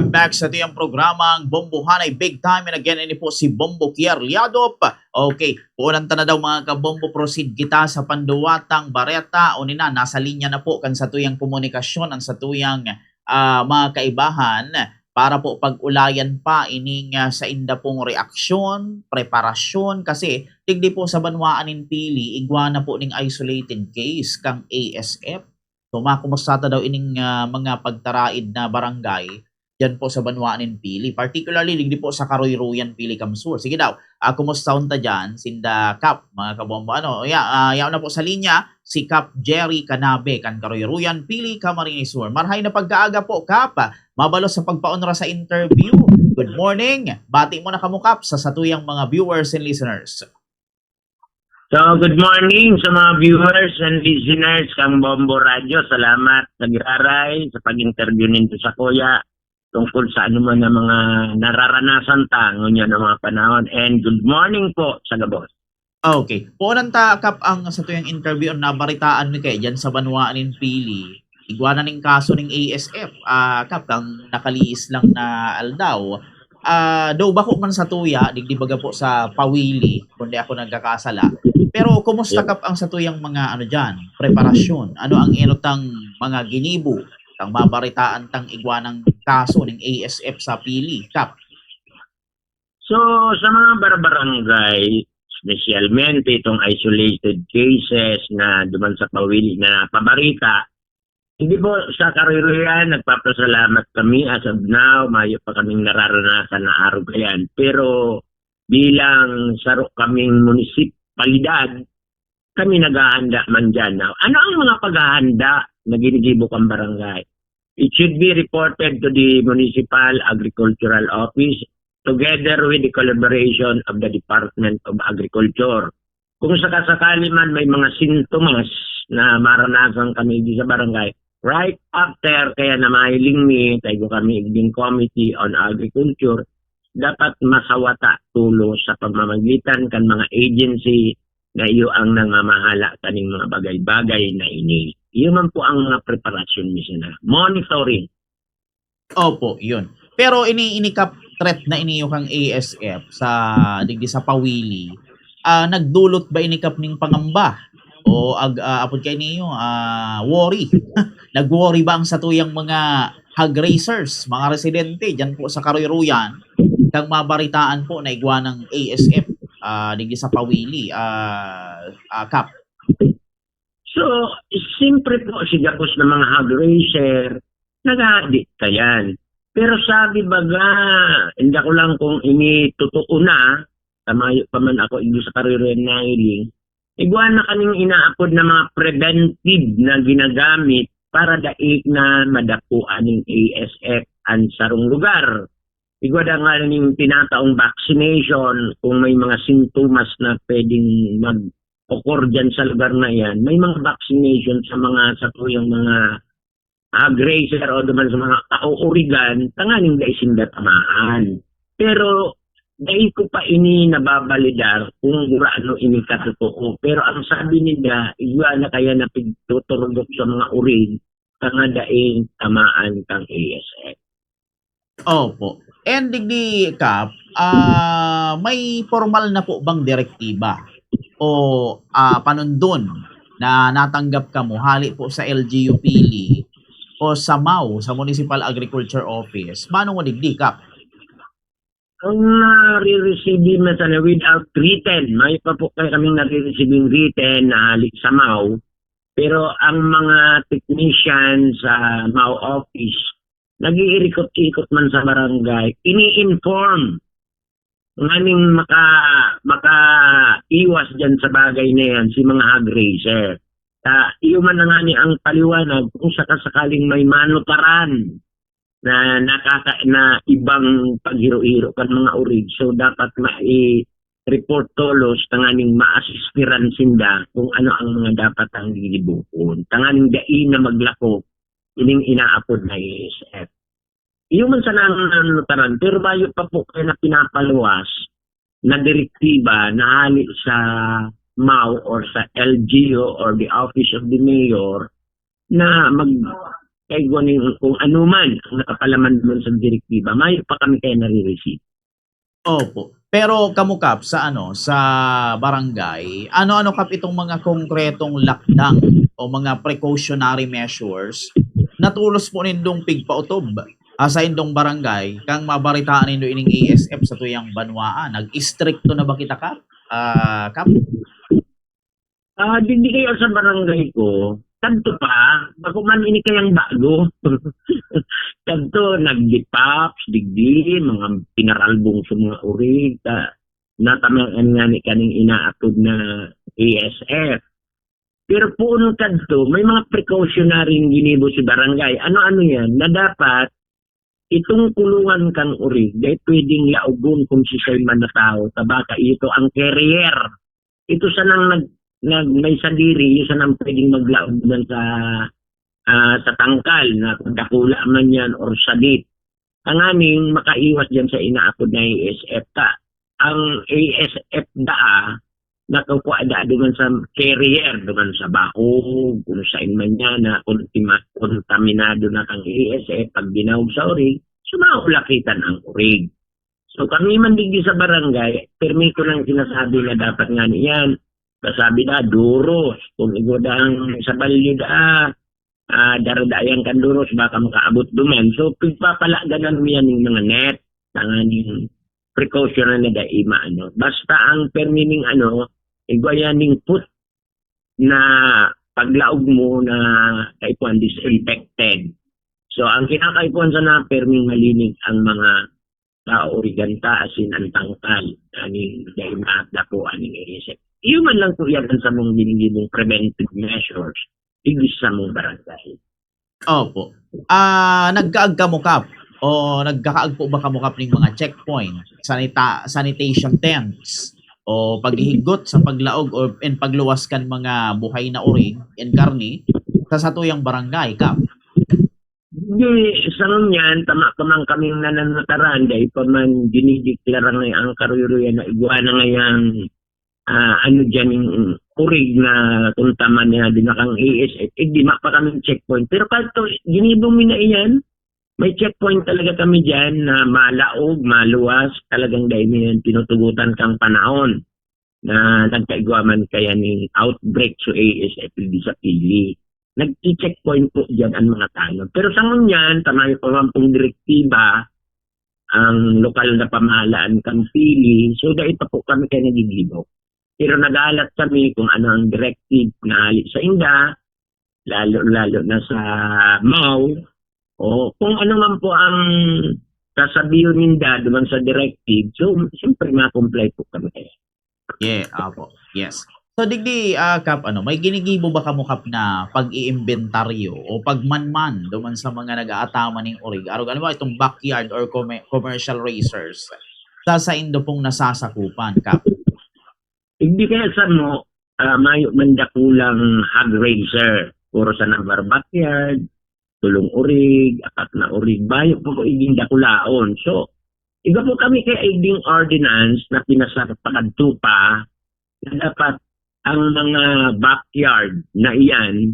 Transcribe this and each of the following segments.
Welcome back sa tiyang programang Bombohanay Big Time, and again, ini po si Bombo Kier Liadop. Okay, unang na daw mga kabombo, proceed kita sa panduwatang bareta o nina, nasa linya na po kan sa tuyang komunikasyon ang sa tuyang mga kaibahan para po pag-ulayan pa ining sa inda pong reaksyon, preparasyon, kasi tigdi po sa banwaan in Pili, igwa na po ning isolated case kang ASF. So makumusta daw ining mga pagtaraid na barangay diyan po sa Banwaan Pili, particularly digdi po sa Karuy-Ruyan, Pili, Kamsur. Sige daw, kumusta unta diyan sinda Kap mga kabombo? Yaw na po sa linya si Kap Jerry Canabe kan Karuy-Ruyan, Pili, Camarines Sur. Marhay na pagkaaga po, Kap. Mabalos sa pagpaunra sa interview. Good morning. Bati mo na kamo, Kap, sa satuyang mga viewers and listeners. So, good morning sa mga viewers and listeners kang Bombo Radio. Salamat, nagraray sa pag-interview nito sa Kuya tungkol sa ano man na mga nararanasan tango niya ng mga panahon. And good morning po sa Gabos. Okay. Punan ta, Kap, ang sa tuyang interview na baritaan ni kay dyan sa Banwaan Pili. Igwa na ning kaso ning ASF. Kap, ang nakaliis lang na aldaw. Daw bako man sa tuya, digdibaga po sa Pawili, kundi ako nagkakasala. Pero kumusta, Kap, ang sa tuyang mga diyan, preparasyon? Ano ang inutang mga ginibo tang mabaritaan tang igwa ng kaso ng ASF sa Pili, Kap? So, sa mga barangay, specialmente itong isolated cases na duman sa Pawili na pabarita, hindi po sa Karuy-Ruyan, nagpapasalamat kami as of now, mayo pa kaming nararanasan na araw yan. Pero bilang saro kaming munisipalidad, kami naghahanda man dyan. Now, ano ang mga paghahanda na ginigibok ang barangay? It should be reported to the Municipal Agricultural Office together with the collaboration of the Department of Agriculture. Kung sakasakali man may mga sintomas na maranasan kami di sa barangay, right after kaya na mahiling mi, tayo kami igding Committee on Agriculture, dapat masawata tulo sa pamamagitan kan mga agency na iyo ang nangamahala kaning mga bagay-bagay na ini. Iyon man po ang mga preparasyon niya na. Monitoring. Opo, yun. Pero inikap threat na iniyo kang ASF sa digdi sa Pawili. Nagdulot ba inikap ning pangamba? O apod kay niyo worry? Nag-worry ba ang satuyang mga hog racers, mga residente diyan po sa Karuy-Ruyan kang mabaritaan po na igwa ng ASF digdi sa Pawili, Kap? So, siyempre po si Gabos ng mga hog racer, nag-addict ka yan. Pero sabi baga, hindi ko lang kung ini totoo na, tamayo pa man ako ito sa Karuy-Ruyan na hiling, igwa na kaming inaapod na mga preventive na ginagamit para daig na madakuan ng ASF ang sarong lugar. Igwa na nga ning tinataong vaccination kung may mga sintomas na pwedeng mag-occur dyan sa lugar na yan. May mga vaccination sa mga satuyang mga grazer o duman sa mga kauurigan, tanganing da isinda tamaan. Pero dahil ko pa ini nababalidar kung ano ini katotoo. Pero ang sabi nila, igwa na kaya na pagtuturugok sa mga urig, tanga daing tamaan kang ASF. Opo. And digdi, Kap, may formal na po bang direktiba o panundon na natanggap ka mo hali po sa LGU Pili o sa MAU, sa Municipal Agriculture Office? Manong mo digdi, Kap? Ang nare-receive na without written, may pa po kayo kaming nare-receiving written na halik sa MAU. Pero ang mga technician sa MAU office, nag-iikot-ikot man sa barangay, ini-inform nganing maka-iwas dyan sa bagay na yan si mga hog racer. Iyo man na nga ni ang paliwanag kung sakasakaling may manutaran na na ibang paghiro-hiro kan mga urig. So dapat mai-report tolos tanganing ma-assistiran sinda kung ano ang mga dapat ang gilibukon. Tanganing dain na maglako ining inaapod na ASF. Iyo man sa nanutaran, pero bayo pa po kayo na pinapaluwas na direktiba na hali sa MAU or sa LGU or the Office of the Mayor na kay gunin kung ano man ang nakapalaman doon sa direktiba, mayo pa kami kaya nare-receive. Opo. Pero kamo kap sa sa barangay, ano-ano kap itong mga konkretong lakdang o mga precautionary measures na tulos po nindong pigpautob sa indong barangay kang mabaritaan nindo ining ASF sa tuyang banwaan. Nag-istrikto na ba kita kap? Kap? Hindi kayo sa barangay ko, kanto pa, bago man ini kayang bago. Kanto, nag-depops, digdi, mga pinaralbong sa mga urig, natamaan nga ni kaning inaatod na ASF. Pero puno kanto, may mga precautionary ginibo si barangay. Ano-ano yan, na dapat itong kulungan kang urig, dahil pwedeng laugon kung si siya'y man na tao, tabaka ito ang carrier. Ito sa nang may sadiri, isa nang pwedeng maglaog man sa tangkal na kung dakula man yan or sadit. Ang aming makaiwas dyan sa inaapod na ASF ta. Ang ASF nakukuha duman sa carrier, duman sa baho, kung saan man yan na kontaminado na kang ASF, pag binawag sa urig, sumaulakitan ang urig. So kami man digdi sa barangay, permi ko lang sinasabi na dapat nga niyan, kasabi na, duros. Kung igodang sa balyo daradayan kan duros, baka makaabot duman. So, pagpapalaganan mo yan ng mga net, ng precaution na nadaima. Basta ang permining igwayan ng put na paglaog mo na kaipuan disinfected. So, ang kinakaipuan sa na perming malinig ang mga kaoriganta asin ang tangkal aning daima at dapo aning ASF. Iyon man lang po yan sa mong ginigibong preventive measures igis sa mong barangay. Opo. Nagkaag ka mo kap o nagkakaag po ba kamo kap ng mga checkpoint, sanitation tents o paghihigot sa paglaog o pagluwas kan mga buhay na uring and karni sa satuyang barangay kap? Hindi, sa yan, tama kaming nananataran dahil pa man dinideklara ngayon ang karuruyan na iguana ngayang dyan yung urig na tuntaman niya din nakang ASF, di pa kaming checkpoint. Pero kahit to, ginibong mi na iyan, may checkpoint talaga kami dyan na malaog, maluwas, talagang dahil yan tinutugutan kang panahon na nagkaigwaman kaya ni outbreak sa ASF di sa pili. Nag-i-checkpoint po dyan ang mga tanong. Pero sa ngunyan, tama yung pamampong direktiba, ang lokal na pamahalaan kang pili, so dahil pa po kami kaya nagigibok. Pero nag-aalat kami kung ano ang directive na halit sa inda, lalo na sa MAU, o kung ano man po ang sasabihin ninda duman sa directive, so siyempre ma-comply po kami. Yeah, apo. Yes. So digdi kap may ginigibo ba kamo kap na pag-iimbentaryo o pagmanman duman sa mga nag-aatama ning urig? Arog ano ba itong backyard or commercial racers sa indo pong nasasakupan kap? Hindi kaya sa mo, mayo man dakulang hog raiser. Puro sa number backyard, tulong urig, apat na urig, bayo po iging dakulaon. So, iba po kami kaya iging ordinance na pinasarapakadto pa na dapat ang mga backyard na iyan,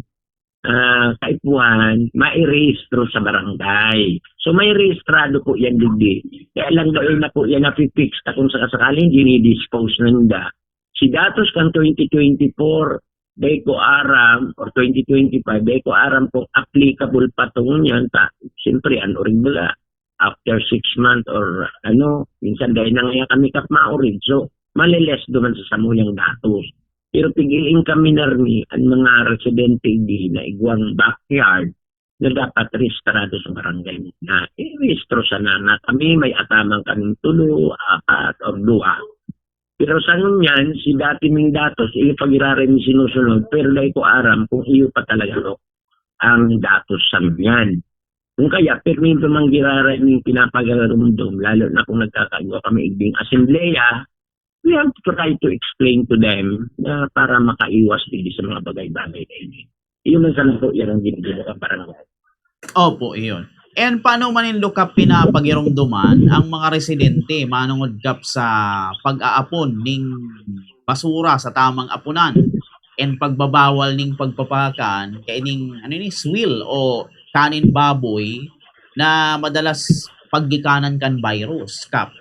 kaipuhan, mai-rehistro sa barangay. So, may rehistrado po yan digdi. Kaya lang doon na po yan na-fix na kung sakasakaling dinidispose na nila. Si datos kan 2024, dahil ko aram, or 2025, dahil ko aram kung applicable pa itong yan, siyempre, ring bala, after 6 months or minsan dahil na nga kami kapmaurig. So, maliles duman sa samuyang datos. Pero pigiin kami narmi ang mga residente di na igwang backyard na dapat rehistrado sa barangay na i-rehistro sana na kami may atamang kaming 3, 4, or 2. Pero sa ngunyan, si dati ming datos, iyo pag-irare mi sinusunod, pero dahil ko aram kung iyo pa talaga ang datos sa ngunyan. Kung kaya, perminto mang girare mi pinapagarumdum, lalo na kung nagkakagawa kami igding asembleya, we have to try to explain to them na para makaiwas din sa mga bagay-bagay na ini. Iyon lang sana po, yan ang ginagawa ka barangay. Opo, iyon. And paano manindok kap pinapagirumduman ang mga residente manungod kap sa pag-aapon ning basura sa tamang apunan and pagbabawal ning pagpapakan kay ning swill o kanin baboy na madalas paggikanan kan virus, Kap.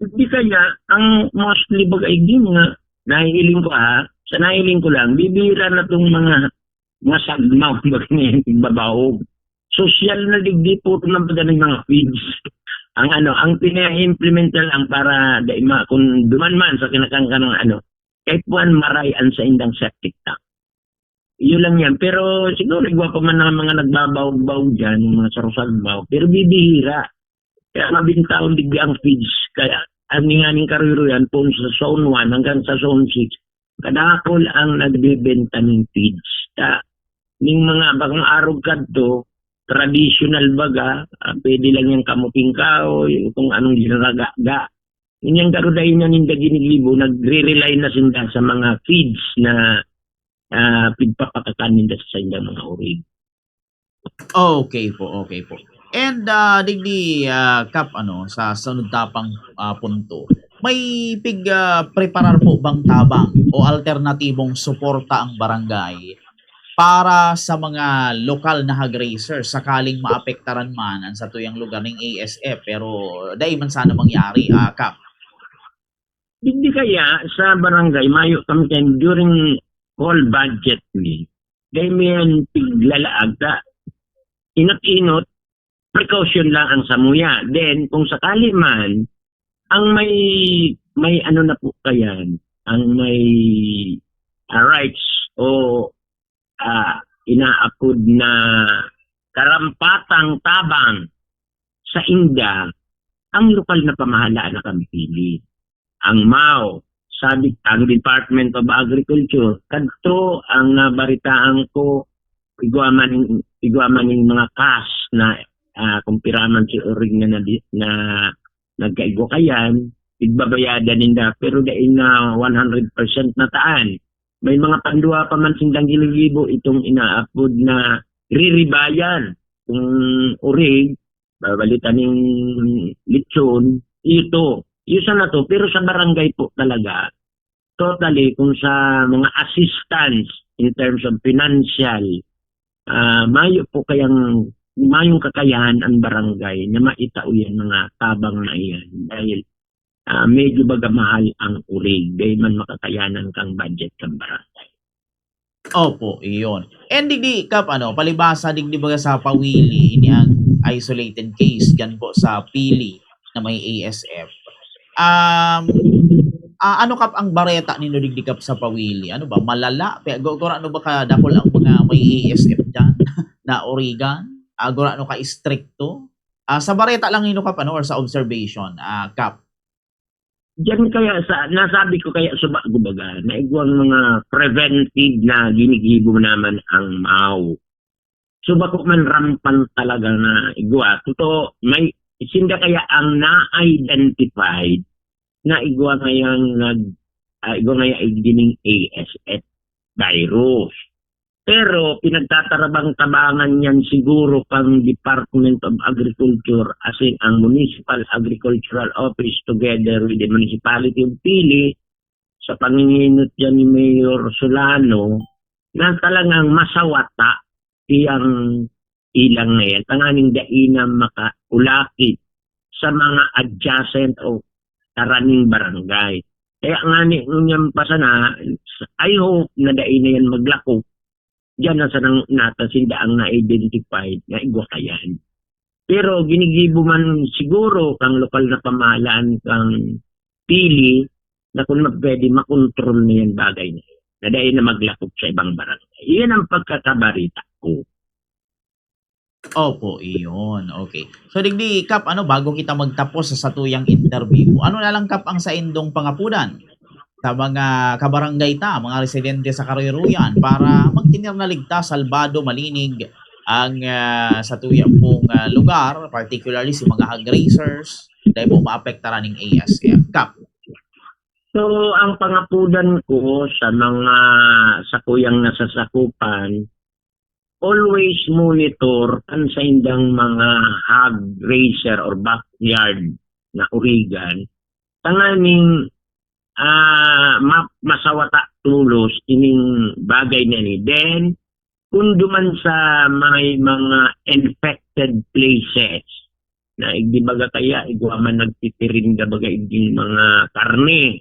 Hindi kaya, ang mostly bagay din nga, nahihiling ko sa nahihiling ko lang, bibira na itong mga sagmaw, bagay babaog. Social na digdi po na ba ng mga feeds. Ang pina-implement na lang para kung duman man sa kinakangka ng kahit buwan marayan sa indang septic tank. Yun lang yan. Pero siguro igwa pa man ng mga nagbabaw-baw dyan, mga sarusagbaw. Pero bibihira. Kaya mabintaon digdi ang feeds. Kaya ang nganing kariro yan po sa zone 1 hanggang sa zone 6. Kadakol ang nagbibenta ng feeds. Ning mga bagang arog kadto, traditional baga, pwede lang yung kamuting kahoy, kung anong ginagaga. Yung karuday na ninda ginigibo, nagre-rely na sinda sa mga feeds na pigpapakakanin sa indang mga urig. Okay po, okay po. And digdi Kap sa sunod tapang punto. May preparar po bang tabang o alternatibong suporta ang barangay para sa mga lokal na hog racers sakaling maapektaran man ang sa tuyang lugar ng ASF pero dahil man sana mangyari, Kap. Hindi kaya sa barangay, mayo kami kayo during whole budget ni, dahil may piglalaag ka, inot-inot, precaution lang ang samuya. Then, kung sakali man, ang may ano na po kayan, ang may rights o inaapod na karampatang tabang sa India, ang lokal na pamahalaan na kami pili. Ang MAO, sabi ang Department of Agriculture, kadto ang nabaritaan ko, igwaman ng mga kas na kumpiraman si Urig na nagkaigo kayan, igbabayadan ninda, pero dahil na 100% na taan. May mga pandua pa man sindang giligibo itong inaapod na riribayan. Kung Urig, babalitan ng lechon, ito. Isa na to, pero sa barangay po talaga, totally, kung sa mga assistance in terms of financial, mayong kakayahan ang barangay na maitauyan mga tabang na iyan. Dahil medyo baga mahal ang urig, dahil man makakayanan kang budget kang barangay. Opo, iyon. And digdi Kap, palibasa digdi baga sa Pawili, ini ang isolated case dyan po sa Pili na may ASF. Ano Kap ang bareta ni digdi Kap sa Pawili? Ano ba? Malala? Gora ano ba kadakol ang mga may ASF dyan na Origan? Gora ano ka stricto? Sa bareta lang nino Kap or sa observation, Kap? Diyan kaya nasabi ko kaya sa baga na igwang mga preventive na ginigibo naman ang MAO. So bako man rampan talaga na igwa. Totoo, may sinda kaya ang na-identified na igwa ngayang dining ASF virus. Pero pinagtatarabang-tabangan yan siguro pang Department of Agriculture as in ang Municipal Agricultural Office together with the Municipality of Pili sa panginginot yan ni Mayor Solano na talagang masawata iyang ilang na yan. Tanganing dainang makaulakit sa mga adjacent o taraning barangay. Kaya nga niyang pasana, I hope na dain na yan maglako. Diyan na sa natasinda ang na-identified na igwakayan. Pero ginigibo man siguro kang lokal na pamahalaan kang Pili na kung pwede makontrol na yan bagay na yun. Na dahil na maglakop sa ibang barangay. Iyan ang pagkakabarita ko. Opo, iyon. Okay. So digdi Kap, bago kita magtapos sa satuyang interview, ano na lang Kap ang sa indong pangapunan sa mga kabarangay mga residente sa Karuyaruyan para magtinir na ligtas, salbado, malinig ang sa tuyang pong lugar, particularly si mga hog racers dahil po maapektaran ng ASF. Kap. So, ang pangapunan ko sa mga sakuyang nasasakupan, always monitor ang sa indang mga hog racer or backyard na urigan. Tanganing masawata tulos ining bagay na ni. Then, kung duman sa may mga infected places na di baga kaya igwaman nagtitirin da baga iging mga karne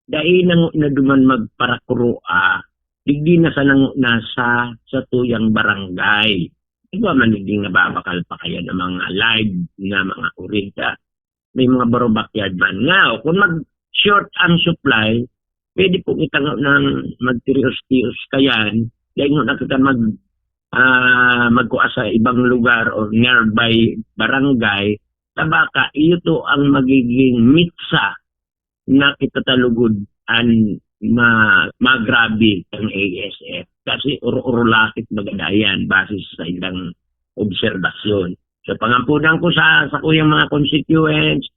dahil na duman magparakroa digdi na sa nasa sa tuyang barangay igwaman iging nababakal pa kaya ng mga live na mga urita may mga barobakyard man nga o kung mag short ang supply pwede po kita ng magtirios-tios kayan dahil nga kita magkuha sa ibang lugar o nearby barangay, tabaka, iyo to ang magiging mitsa na kitatalugod an magrabe ang ASF. Kasi uro-urulakit magadayan basis sa ilang obserbasyon. So pangampunan ko sa kuyang mga constituents,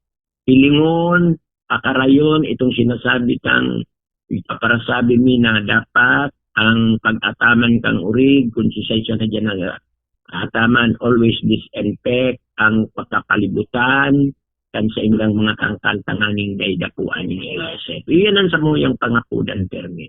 Pilingon, Pakarayon, itong sinasabi kang ipaparasabi mi na dapat ang pag-ataman kang urig, kung sisay siya na dyan ang ataman, always disinfect ang pagkakalibutan, kan sa ilang mga kangkantanganing daydapuan ng ASF. Iyan ang samuyang pangapudan, Permi.